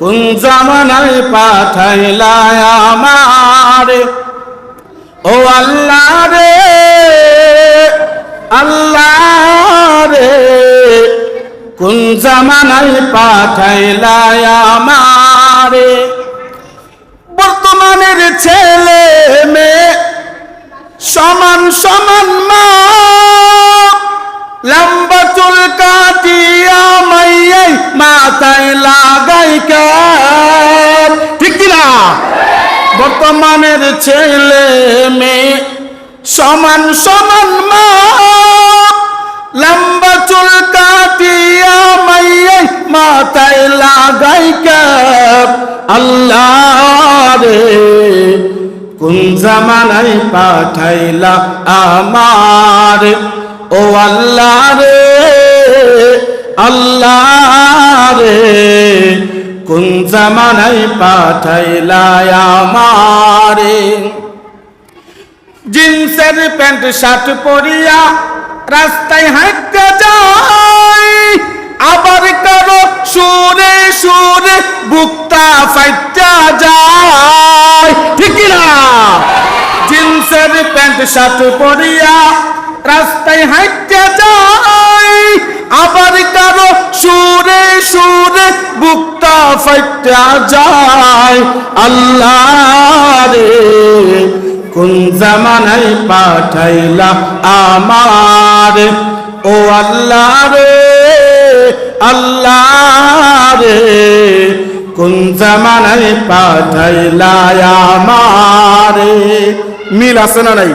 কোন জামানায় পাঠাইলা আমারে ও আল্লাহ রে আল্লাহ রে কোন জামানায় পাঠাইলা আমারে বর্তমানের ছেলে মেয়ে সমান সমান মা লম্বা চুল কাটিয়া মাইয়াই মাথায় লাগাই কার ঠিক কিনা বর্তমানের ছেলে মেয়ে সমান সমান মা লম্বা চুল কাটিয়া মাইয়াই মাথায় লাগাই কার আল্লাহ রে কোন জামানায় পাঠাইলা আমার ও আল্লাহ রে আল্লাহ রে কোন জামানায় পাঠাইলা আমারে জিন্সের প্যান্ট শার্ট পরিয়া রাস্তায় হাঁটতে যাই আবার কারো সুরে সুরে বুকটা ফাইটা যায় ঠিক না জিন্সের প্যান্ট শার্ট পরিয়া রাস্তায় হাঁটতে যাই আবার কারো সুরে সুরে বুকটা ফাইটা যায় আল্লাহ রে কোন জামানায় পাঠাইলা আমার ও আল্লাহ রে আল্লাহ রে কোন জামানায় পাঠাইলা আমারে মিল আছে না নাই